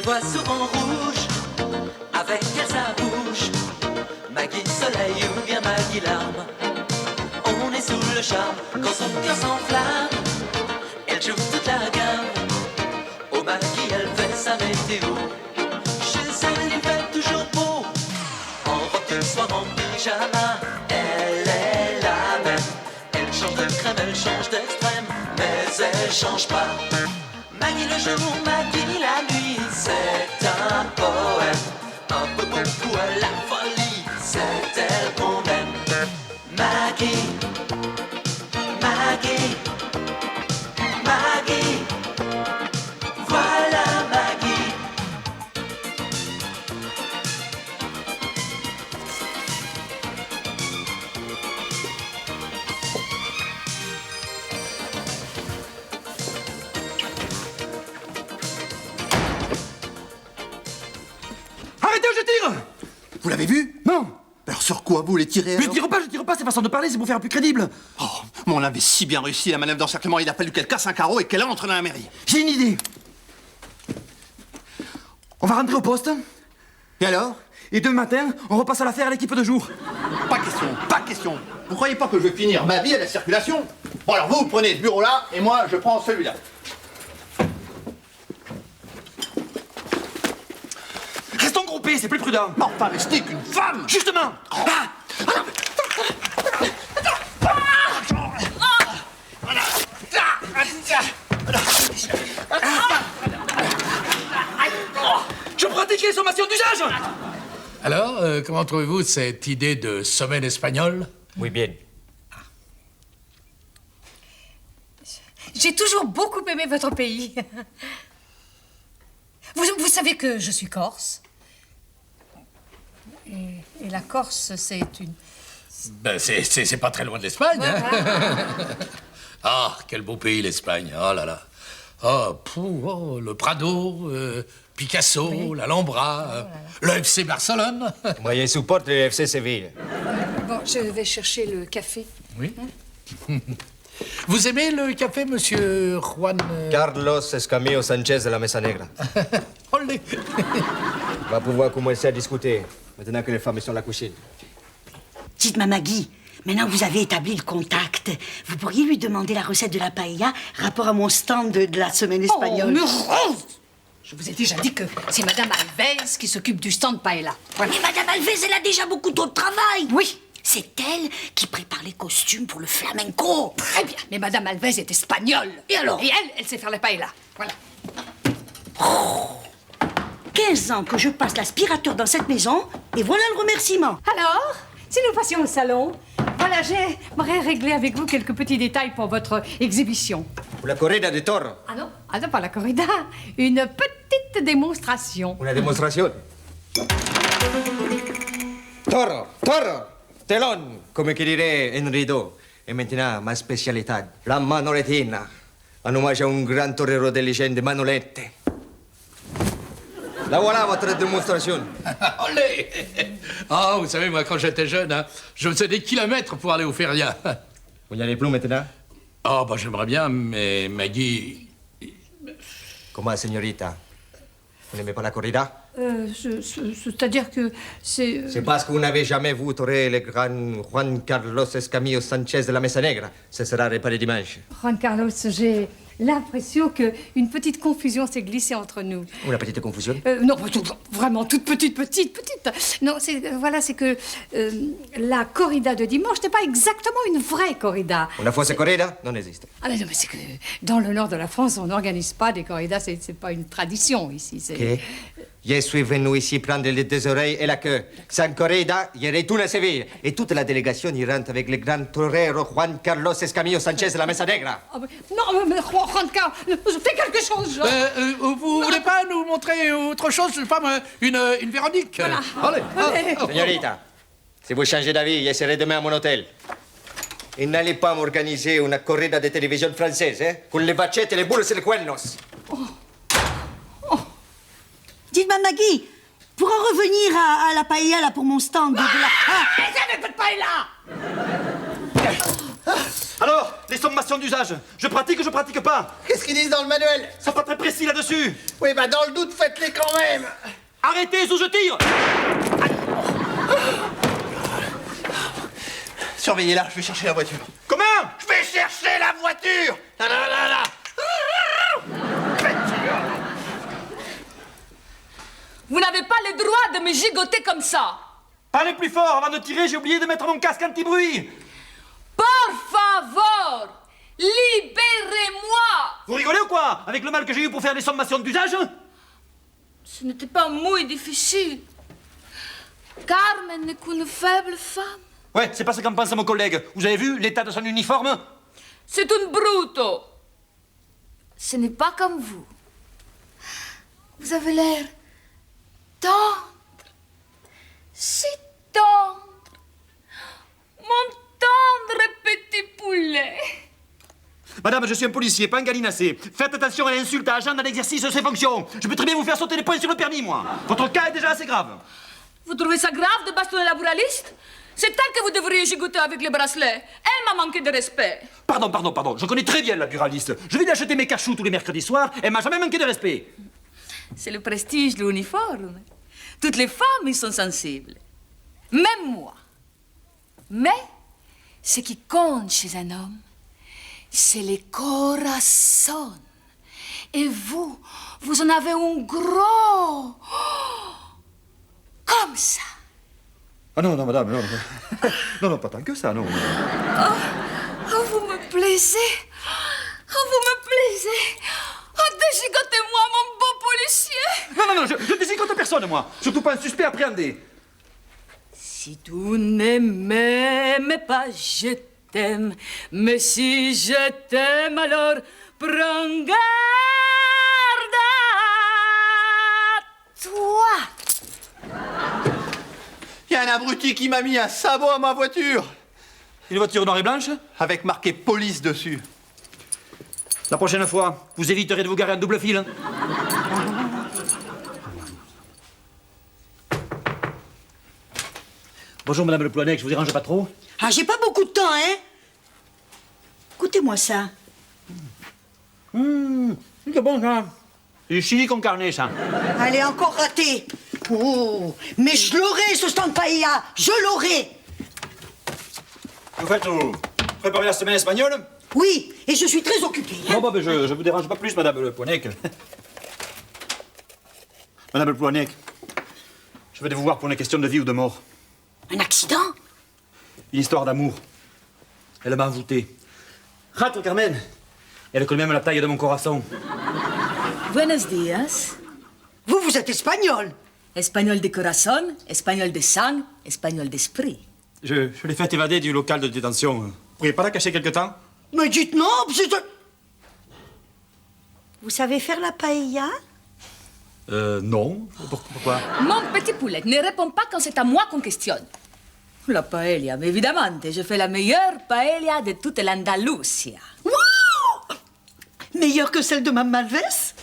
vois souvent rouge, avec elle sa bouche. Maggie soleil ou bien Maggie larme. On est sous le charme quand son cœur s'enflamme. Elle joue toute la gamme. Oh Maggie, elle fait sa météo. Chez elle, il fait toujours beau. En robe de soir, en pyjama, elle est la même. Elle change de crème, elle change d'extrême, mais elle change pas. Maggie le jour, Maggie la nuit, c'est un poème. Un peu beaucoup à la folie, c'est elle qu'on aime. Maggie, Maggie, Maggie, voilà Maggie. Arrêtez ou je tire! Vous l'avez vu? Non! Alors sur quoi vous les tirez? Mais je tire pas, c'est façon de parler, c'est pour faire plus crédible. Oh, mais on avait si bien réussi la manœuvre d'encerclement, il a fallu qu'elle casse un carreau et qu'elle entre dans la mairie. J'ai une idée. On va rentrer au poste, Et alors? et demain matin, on repasse à l'affaire à l'équipe de jour. Pas question, pas question. Vous croyez pas que je vais finir ma vie à la circulation? Bon alors vous prenez ce bureau-là et moi je prends celui-là. Restons groupés, c'est plus prudent. Mais enfin, restez qu'une femme! Justement. Ah. Je pratique les sommations d'usage. Alors, comment trouvez-vous cette idée de semaine espagnole? Muy bien. J'ai toujours beaucoup aimé votre pays. Vous savez que je suis corse. Et la Corse, c'est une... Ben, c'est pas très loin de l'Espagne, hein? Ah, quel beau pays, l'Espagne. Oh là là. Oh, le Prado, Picasso, Oui. l'Alhambra, le FC Barcelone. Moi, je supporte le FC Séville. Bon, je vais chercher le café. Oui. Vous aimez le café, monsieur Juan... Carlos Escamillo Sanchez de la Mesa Negra. Olé. On va pouvoir commencer à discuter, maintenant que les femmes sont à la cuisine. Dites-moi, Maggie, maintenant que vous avez établi le contact, vous pourriez lui demander la recette de la paella rapport à mon stand de la semaine espagnole. Oh, mais Rose! Je vous ai déjà dit que c'est Madame Alves qui s'occupe du stand paella. Voilà. Mais Madame Alves, elle a déjà beaucoup trop de travail. Oui, C'est elle qui prépare les costumes pour le flamenco. très bien. Mais Madame Alves est espagnole. Et alors? Et elle sait faire la paella. Voilà. 15 ans que je passe l'aspirateur dans cette maison, et voilà le remerciement. Alors, si nous passions au salon, voilà, j'aimerais régler avec vous quelques petits détails pour votre exhibition. Pour la corrida de toro. Ah non, pas la corrida. Une petite démonstration. Una demostración. Toro, telón, comme qui dirait Enrido. Et maintenant, ma spécialité, la manolettina. En hommage à un grand torero de légende, Manolete. La voilà, votre démonstration. Olé. Ah, vous savez, moi, quand j'étais jeune, hein, je faisais des kilomètres pour aller au feria. Vous n'y allez plus maintenant? Ah, bah, j'aimerais bien, mais Maggie... Comment, señorita? Vous n'aimez pas la corrida? C'est-à-dire que c'est... C'est parce que vous n'avez jamais vu torer le grand Juan Carlos Escamillo Sanchez de la Mesa Negra. Ce sera réparé dimanche. Juan Carlos, j'ai l'impression qu'une petite confusion s'est glissée entre nous. Una petite confusion? Non, vraiment toute petite. Non, voilà, c'est que la corrida de dimanche n'est pas exactement une vraie corrida. Una fausse corrida? Non existe. Ah mais non, mais c'est que dans le nord de la France, on n'organise pas des corridas, c'est pas une tradition ici. Ok. Je suis venu ici prendre les deux oreilles et la queue. Sans corrida, je retourne à Séville. Et toute la délégation y rentre avec le grand torero Juan Carlos Escamillo Sanchez de la Mesa Negra. Ah, non, mais Juan Carlos, fais quelque chose. Vous voulez pas nous montrer autre chose, je sais pas, moi, une Véronique? Voilà. Allez. Señorita, si vous changez d'avis, je serai demain à mon hôtel. Et n'allez pas m'organiser une corrida de télévision française, hein, con les vachettes et les boules et les cuernos. Dites-moi, Maggie, pour en revenir à la paella là, pour mon stand de la... Ça ne peut pas être là. Alors, les sommations d'usage, je pratique ou je pratique pas? Qu'est-ce qu'ils disent dans le manuel? Ils sont pas très précis là-dessus. Oui, bah dans le doute, faites-les quand même. Arrêtez ou je tire. Surveillez-la, je vais chercher la voiture. Comment? Je vais chercher la voiture. Là, là, là, là. Vous n'avez pas le droit de me gigoter comme ça. Parlez plus fort, avant de tirer, j'ai oublié de mettre mon casque anti-bruit. Por favor, libérez-moi. Vous rigolez ou quoi? Avec le mal que j'ai eu pour faire des sommations d'usage? Ce n'était pas muy difficile. Carmen n'est qu'une faible femme. Ouais, c'est pas ce qu'en pense mon collègue. Vous avez vu l'état de son uniforme? C'est un bruto. Ce n'est pas comme vous. Vous avez l'air tendre. Si tendre. Mon tendre petit poulet. Madame, je suis un policier, pas un gallinacé. Faites attention à l'insulte à agent dans l'exercice de ses fonctions. Je peux très bien vous faire sauter les points sur le permis, moi. Votre cas est déjà assez grave. Vous trouvez ça grave de bastonner la buraliste? C'est elle que vous devriez gigoter avec les bracelets. Elle m'a manqué de respect. Pardon. Je connais très bien la buraliste. Je vais lui acheter mes cachous tous les mercredis soirs. Elle m'a jamais manqué de respect. C'est le prestige de l'uniforme. Toutes les femmes y sont sensibles. Même moi. Mais ce qui compte chez un homme, c'est le corazon. Et vous en avez un gros. Comme ça. Ah non, madame, non. Non, pas tant que ça, non. Oh, vous me plaisez. Oh, vous me plaisez. Oh, déchigotez-moi, mon beau policier. Non, je désigote personne, moi. Surtout pas un suspect appréhendé. Si tu ne m'aimes pas, je t'aime. Mais si je t'aime, alors prends garde à toi. Il y a un abruti qui m'a mis un sabot à ma voiture. Une voiture noire et blanche? Avec marqué police dessus. La prochaine fois, vous éviterez de vous garer en double fil. Bonjour, madame Le Ploinec, je vous dérange pas trop? Ah, j'ai pas beaucoup de temps, hein? Goûtez-moi ça. C'est bon, ça. Du chili con carne, ça. Allez, encore raté. Oh, mais je l'aurai, ce stand paella. Je l'aurai. Vous faites préparer la semaine espagnole? Oui, et je suis très occupée. Hein? Bon, je vous dérange pas plus, madame Le Ploinec. Madame Le Ploinec, je vais vous voir pour une question de vie ou de mort. Un accident? Une histoire d'amour. Elle m'a envoûté. Rate, Carmen. Elle connaît même la taille de mon corazon. Buenos días. Vous êtes espagnol. Espagnol de corazón, espagnol de sang, espagnol d'esprit. Je l'ai fait évader du local de détention. Vous pourriez pas la cacher quelque temps? Mais dites non, Vous savez faire la paella? Non. Pourquoi? Mon petit poulet, ne réponds pas quand c'est à moi qu'on questionne. La paella, mais évidemment, je fais la meilleure paella de toute l'Andalusia. Wow! Meilleure que celle de Mme Malves?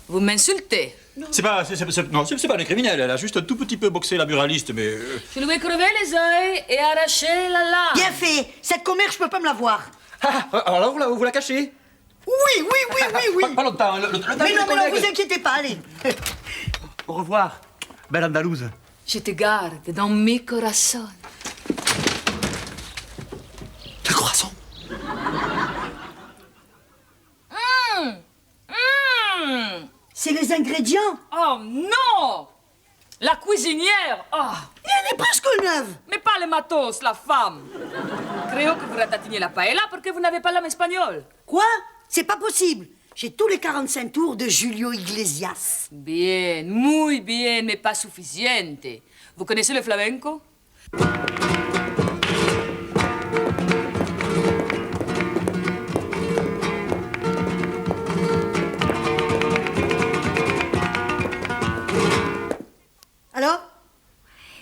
Vous m'insultez. C'est pas une criminelle. Elle a juste un tout petit peu boxé la buraliste, mais... Je lui ai crevé les yeux et arraché la lame. Bien fait. Cette commère, je peux pas me la voir. Alors là, vous la cachez? Oui. Pas longtemps. Mais non, vous inquiétez pas, allez. Au revoir, belle Andalouse. Je te garde dans mes corazones. Le croissant. C'est les ingrédients. Oh non! La cuisinière! Oh! Elle est presque neuve. Mais pas le matos, la femme! Creo que vous ratatinez la paella parce que vous n'avez pas l'âme espagnole. Quoi? C'est pas possible. J'ai tous les 45 tours de Julio Iglesias. Bien, muy bien, mais pas suficiente. Vous connaissez le flamenco? Alors?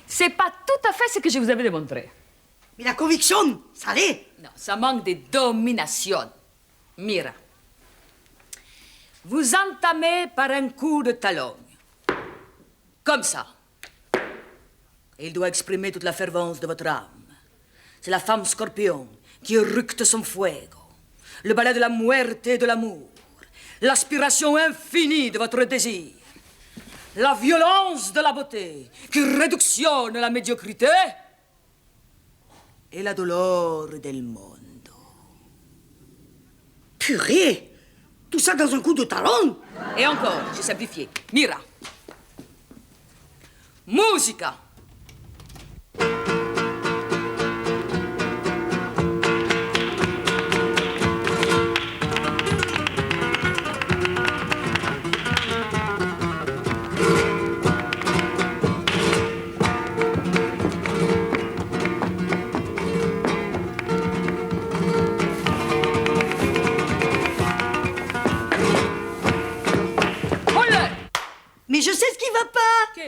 C'est pas tout à fait ce que je vous avais démontré. Mais la conviction, ça l'est. Non, ça manque de domination. Mira. Vous entamez par un coup de talon. Comme ça. Il doit exprimer toute la fervence de votre âme. C'est la femme scorpion qui eructe son fuego, le ballet de la muerte et de l'amour, l'aspiration infinie de votre désir, la violence de la beauté qui réductionne la médiocrité et la douleur del mondo. Purée! Tout ça dans un coup de talon? Et encore, j'ai simplifié. Mira. Musica. Mais je sais ce qui va pas! Ok.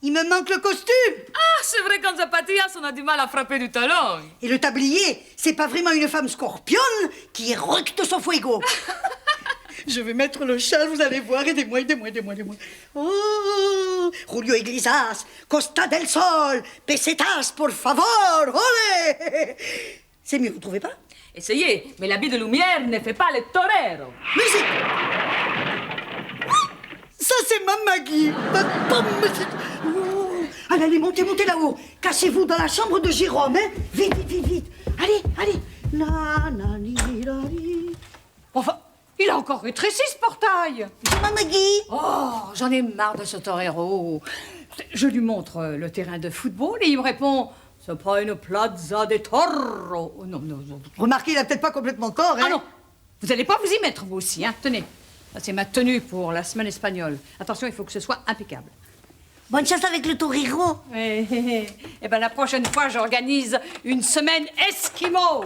Il me manque le costume! Ah, c'est vrai qu'en Zapatillas, on a du mal à frapper du talon. Et le tablier, c'est pas vraiment une femme scorpionne qui éructe son fuego. Je vais mettre le châle, vous allez voir, aidez-moi. Oh, Julio Iglesias, Costa del Sol, pesetas, por favor, olé! C'est mieux, vous trouvez pas? Essayez, mais l'habit de lumière ne fait pas les toreros. Musique! Ça, c'est ma Maggie! Ma pomme! Oh. Allez, montez là-haut! Cassez-vous dans la chambre de Jérôme, hein? Vite! Allez! Enfin, il a encore rétréci ce portail. C'est ma Maggie! Oh, j'en ai marre de ce torero. Je lui montre le terrain de football et il me répond « C'est pas une plaza de toros. » Oh, non. Remarquez, il a peut-être pas complètement tort, hein? Ah non, vous n'allez pas vous y mettre, vous aussi, hein. Tenez, ça, c'est ma tenue pour la semaine espagnole. Attention, il faut que ce soit impeccable. Bonne chance avec le torero! Eh ben, la prochaine fois, j'organise une semaine esquimau.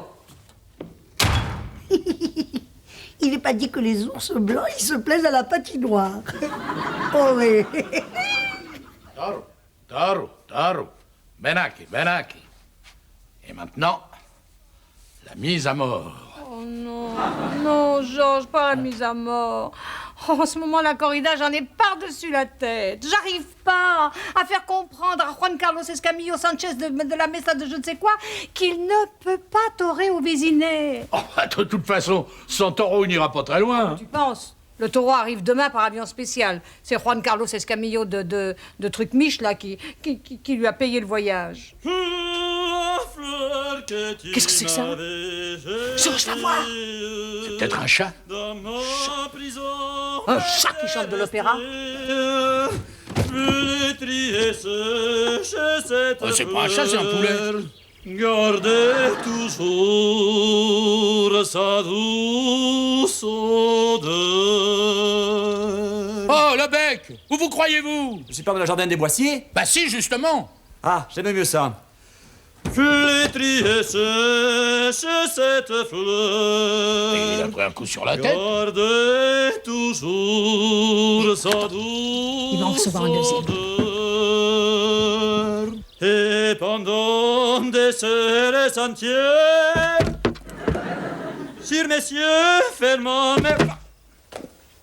Il n'est pas dit que les ours blancs, ils se plaisent à la patinoire. Oh oui. Taro. Benaki. Et maintenant, la mise à mort. Oh non, Georges, pas la mise à mort. Oh, en ce moment, la corrida, j'en ai par-dessus la tête. J'arrive pas à faire comprendre à Juan Carlos Escamillo Sanchez de la Mesa de je ne sais quoi qu'il ne peut pas torer au Vésinet. Oh, de toute façon, son taureau il n'ira pas très loin. Tu penses? Le taureau arrive demain par avion spécial. C'est Juan Carlos Escamillo de Truc Mich, là, qui lui a payé le voyage. Qu'est-ce que c'est que ça? Georges, va voir! C'est peut-être un chat. Un chat qui chante de l'opéra? Oh, c'est pas un chat, c'est un poulet. Gardez toujours sa douce odeur. Oh, le bec! Où vous croyez-vous? Je suis pas dans le jardin des Boissiers? Bah si, justement. Ah, j'aime mieux ça. Flétrie et sèche cette Et il fleur. a pris un coup sur la tête. Gardez toujours sa douce Il va en recevoir un deuxième. odeur. Et pendant des serres entières, sur messieurs, fermons mes...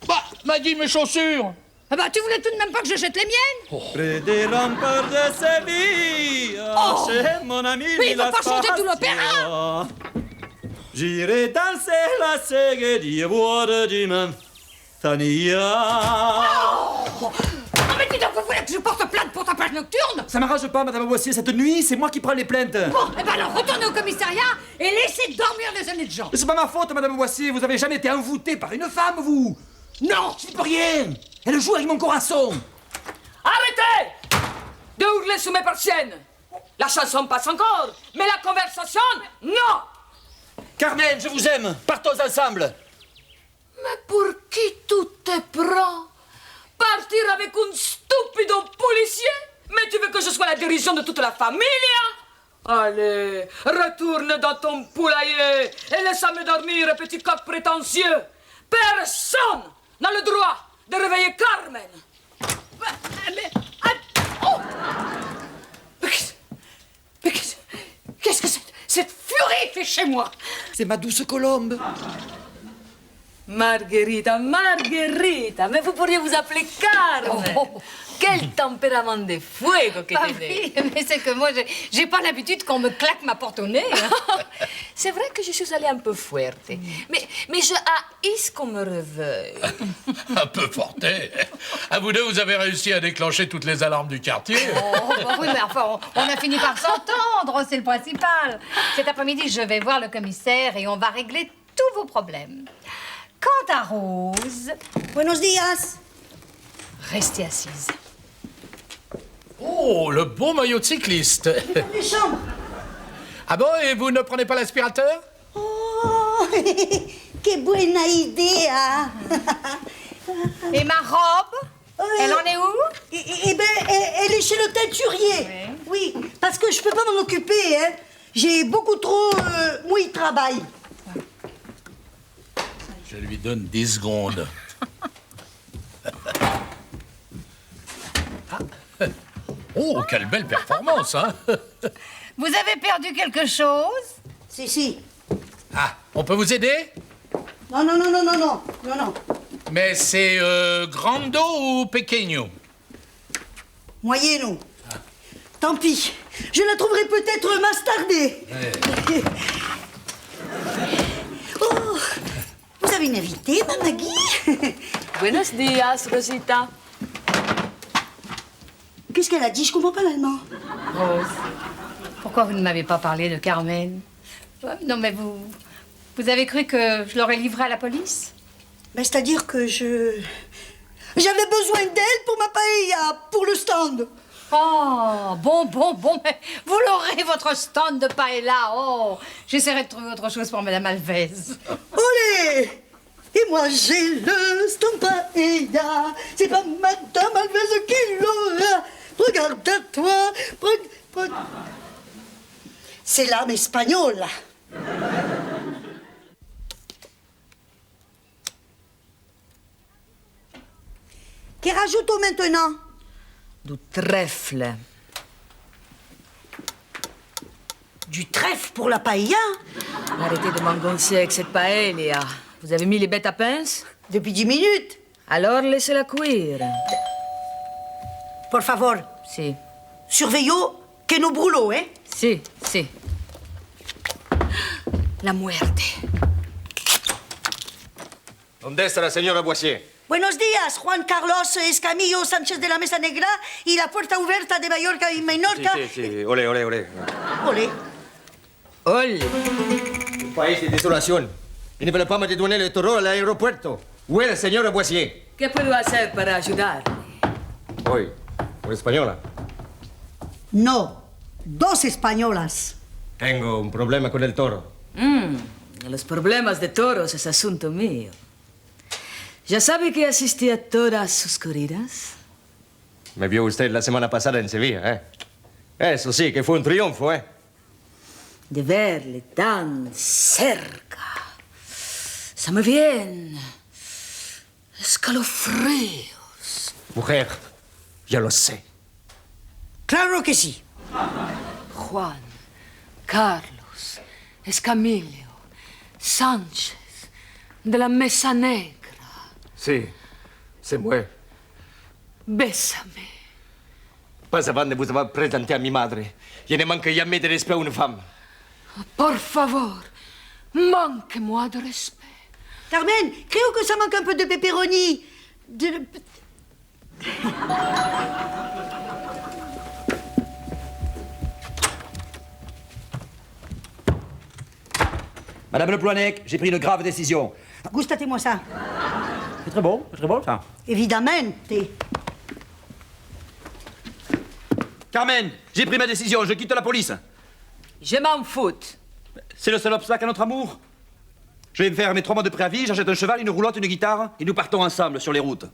Bah, m'a dit mes chaussures. Ah bah, tu voulais tout de même pas que je jette les miennes? Près des remparts de Séville, chez mon ami Mais il va Lila pas chanter tout Spazio. l'opéra. J'irai danser la Séguédille, boire du Manzanilla. Oh, mais dis donc, vous voulez que je porte plainte pour ta plage nocturne? Ça m'arrange pas, Madame Boissier, cette nuit, c'est moi qui prends les plaintes. Bon, eh ben alors retournez au commissariat et laissez dormir les honnêtes gens. Mais c'est pas ma faute, Madame Boissier, vous avez jamais été envoûtée par une femme, vous. Non, je peux rien. Elle joue avec mon corazon. Arrêtez de hurler sous mes persiennes. La chanson passe encore, mais la conversation, non. Carmen, je vous aime. Partons ensemble. Mais pour qui tout te prend? Partir avec un stupido policier? Mais tu veux que je sois la dirigeante de toute la famille? Allez, retourne dans ton poulailler et laisse-moi dormir, petit coq prétentieux. Personne n'a le droit de réveiller Carmen. Mais qu'est-ce que cette furie fait chez moi? C'est ma douce colombe. Margherita, Margherita, mais vous pourriez vous appeler Carmen. Quel tempérament de fuego que Ah tenez. oui, mais c'est que moi, j'ai pas l'habitude qu'on me claque ma porte au nez. Hein. C'est vrai que je suis allée un peu fuerte, mais je haïs qu'on me reveuille. Un peu forté. À vous deux, vous avez réussi à déclencher toutes les alarmes du quartier. Oh, bah oui, mais enfin, on a fini par s'entendre, c'est le principal. Cet après-midi, je vais voir le commissaire et on va régler tous vos problèmes. Quant à Rose, Buenos días. restez assise. Oh, le beau maillot de cycliste. Les chambres. Ah bon, et vous ne prenez pas l'aspirateur? Oh, qué buena idea. Et ma robe, elle en est où? Eh ben, elle est chez le teinturier. Oui, parce que je peux pas m'en occuper, hein. J'ai beaucoup trop mouillé de travail. Je lui donne 10 secondes. Ah. Oh, quelle belle performance, hein? Vous avez perdu quelque chose? Si. Ah, on peut vous aider? Non. Mais c'est grando ou pequeño? Moyeno. Tant pis. Je la trouverai peut-être mastardée. Oh, vous avez une invitée, ma Maggie? Buenos días, Rosita. Qu'est-ce qu'elle a dit? Je comprends pas l'allemand. Rose, pourquoi vous ne m'avez pas parlé de Carmen? Non, mais vous avez cru que je l'aurais livrée à la police? Ben, c'est-à-dire que j'avais besoin d'elle pour ma paella, pour le stand. Oh, bon, mais vous l'aurez, votre stand de paella. Oh, j'essaierai de trouver autre chose pour Madame Alves. Olé! Et moi j'ai le stand paella. C'est pas Madame Alves qui l'aura. Regarde à toi. C'est l'âme espagnole. Qui rajoute maintenant? Du trèfle. Du trèfle pour la paella? Arrêtez de m'engoncer avec cette paella. Vous avez mis les bêtes à pince? Depuis 10 minutes. Alors laissez-la cuire. Por favor, Si, surveillons que no brulo, hein? si. La muerte. ¿Dónde está la señora Boissier? Buenos días, Juan Carlos Escamillo Sánchez de la Mesa Negra y la puerta abierta de Mallorca y Menorca. Sí. Olé. Olé. Ole. Un país de desolación. Y ne veulent pas me dédouaner le taureau à l'aéropuerto. Où est la señora Boissier? ¿Qué puedo hacer para ayudar? Hoy, una española. No, dos españolas. Tengo un problema con el toro. Los problemas de toros es asunto mío. ¿Ya sabe que asistí a todas sus corridas? Me vio usted la semana pasada en Sevilla, ¿eh? Eso sí, que fue un triunfo, ¿eh? De verle tan cerca. Ça me viene escalofríos. Mujer, ya lo sé. Claro que sí. Juan, Carlos, Escamillo, Sánchez, de la Mesa Negra. Sí, c'est moi. Bésame. Pas avant de vous avoir présenté à mi madre. Je ne manque jamais de respect à une femme. Por favor, manque-moi de respect. Carmen, creo que ça manque un peu de pepperoni. Madame Le Ploanec, j'ai pris une grave décision. Gustate-moi ça. C'est très bon ça. Évidemment. Carmen, j'ai pris ma décision, je quitte la police. Je m'en fous. C'est le seul obstacle à notre amour. Je vais me faire mes 3 mois de préavis, j'achète un cheval, une roulotte, une guitare, et nous partons ensemble sur les routes.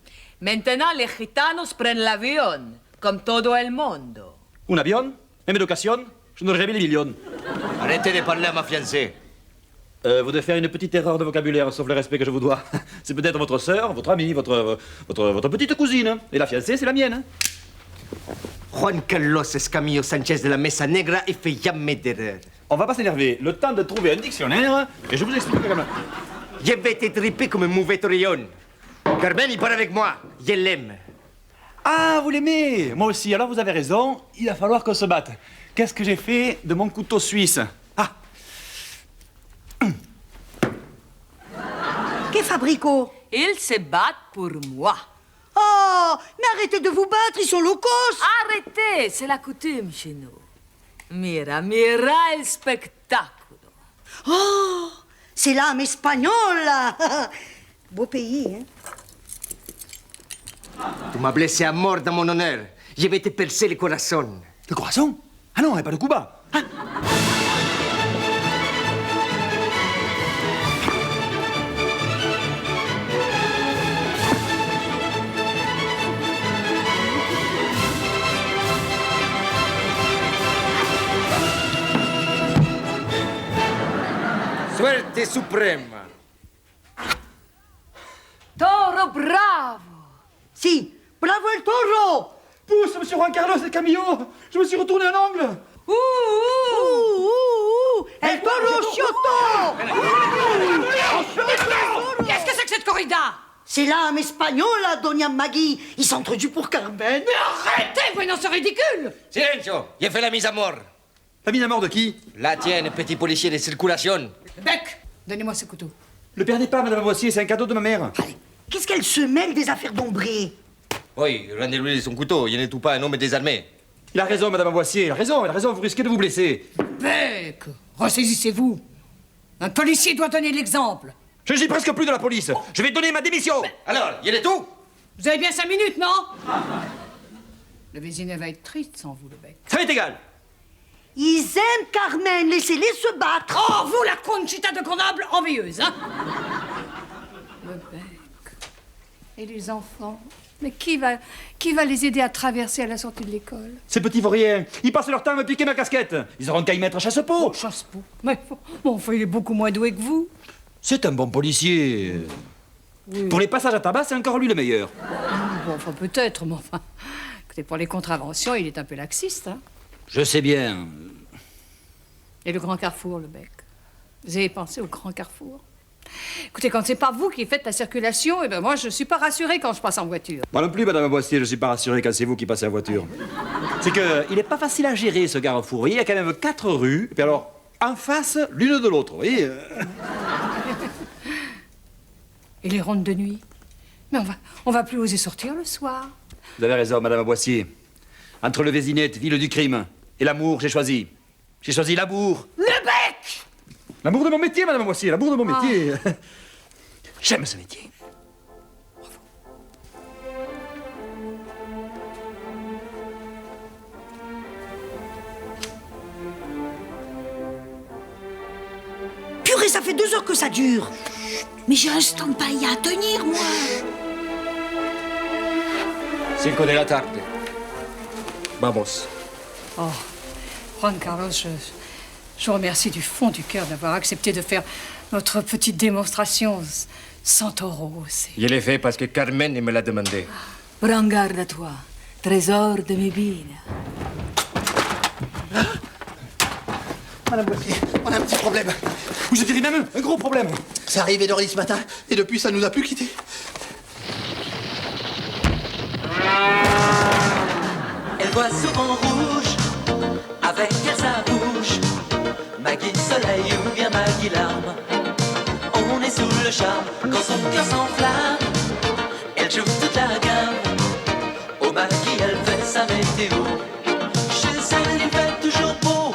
Maintenant, les gitanos prennent l'avion, comme todo el mundo. Un avion, même d'occasion, je n'aurai jamais les millions. Arrêtez de parler à ma fiancée. Vous devez faire une petite erreur de vocabulaire, sauf le respect que je vous dois. C'est peut-être votre sœur, votre amie, votre petite cousine. Et la fiancée, c'est la mienne. Juan Carlos Escamillo Sánchez de la Mesa Negra et fait jamais d'erreur. On va pas s'énerver. Le temps de trouver un dictionnaire, et je vous explique comment. Je vais te triper comme un mauvais rayon. Carmen, il part avec moi. Je l'aime. Ah, vous l'aimez? Moi aussi, alors vous avez raison, il va falloir qu'on se batte. Qu'est-ce que j'ai fait de mon couteau suisse? Ah, Que fabrico? Ils se battent pour moi. Oh, mais arrêtez de vous battre, ils sont locos. Arrêtez, c'est la coutume chez nous. Mira, mira il spectacle. Oh, c'est l'âme espagnole. Beau pays, hein? Tu m'as blessé à mort dans mon honneur. Je vais te percer le corazon. le corazon? Ah non, il n'y a pas de Cuba. Ah. Suerte suprême. Toro bravo. Si, bravo el toro. Pousse, monsieur Juan Carlos Escamillo. Je me suis retourné un angle. El toro Chioto. Qu'est-ce que c'est que cette corrida? C'est l'âme espagnole, Doña Maggie. Il s'entreduit pour Carmen. Arrêtez, voyons, c'est ridicule. Silencio, j'ai fait la mise à mort. La mise à mort de qui? La tienne, petit policier de circulation. Bec, donnez-moi ce couteau. Le perdez pas, madame Boissier, c'est un cadeau de ma mère. Allez, qu'est-ce qu'elle se mêle des affaires d'Ombré? Oui, rendez-lui son couteau, il n'est tout pas un homme désarmé. Il a raison, madame Boissier, il a raison, vous risquez de vous blesser. Bec, ressaisissez-vous. Un policier doit donner l'exemple. Je ne suis presque plus de la police. Je vais donner ma démission. Alors, il est tout? Vous avez bien 5 minutes, non? Le Vésinet va être triste sans vous, le Bec. Ça m'est égal. Ils aiment Carmen, laissez-les se battre. Oh, vous, la Conchita de Grenoble, envieuse, hein? Le Bec. Et les enfants? Mais qui va les aider à traverser à la sortie de l'école? Ces petits vauriens, ils passent leur temps à me piquer ma casquette. Ils auront qu'à y mettre chasse-peau. Chasse-peau. Mais bon, enfin, il est beaucoup moins doué que vous. C'est un bon policier. Oui. Pour les passages à tabac, c'est encore lui le meilleur. Bon, enfin, peut-être, mais enfin... Écoutez, pour les contraventions, il est un peu laxiste, hein? Je sais bien. Et le grand carrefour, le Bec. Vous avez pensé au grand carrefour? Écoutez, quand c'est pas vous qui faites la circulation, eh ben moi, je suis pas rassurée quand je passe en voiture. Moi non plus, madame Boissier, je suis pas rassuré quand c'est vous qui passez la voiture. C'est que il est pas facile à gérer, ce carrefour. Il y a quand même 4 rues, et puis alors, en face, l'une de l'autre, vous voyez. Et les rondes de nuit? Mais on va plus oser sortir le soir. Vous avez raison, madame Boissier. Entre le Vésinet, ville du crime, et l'amour, j'ai choisi. J'ai choisi l'amour. Le Bec! L'amour de mon métier, madame Boissier, l'amour de mon métier. J'aime ce métier. Purée, ça fait 2 heures que ça dure. Mais j'ai un stand-by à tenir, moi. 5 de la tarde. Vamos. Oh, Juan Carlos, je vous remercie du fond du cœur d'avoir accepté de faire notre petite démonstration sans taureau. Je l'ai fait parce que Carmen me l'a demandé. Prends garde à toi, trésor de mes bines. Madame Boissier, on a un petit problème. Vous dirais même un gros problème. C'est arrivé d'Orly ce matin, et depuis, ça nous a plus quittés. Elle voit souvent rouge, avec elle sa bouche. Maggie soleil ou bien Maggie larme. On est sous le charme quand son cœur s'enflamme. Elle joue toute la gamme. Au Maggie, elle fait sa météo. Chez elle, il fait toujours beau.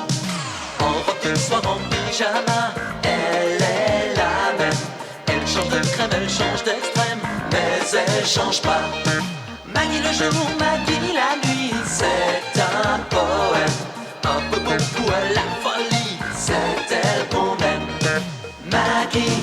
En robe de soir, en pyjama. Elle est la même. Elle change de crème, elle change d'extrême. Mais elle change pas. Maggie le jour, Maggie la nuit, c'est un poème, un peu beaucoup à la folie, c'est elle qu'on aime. Maggie,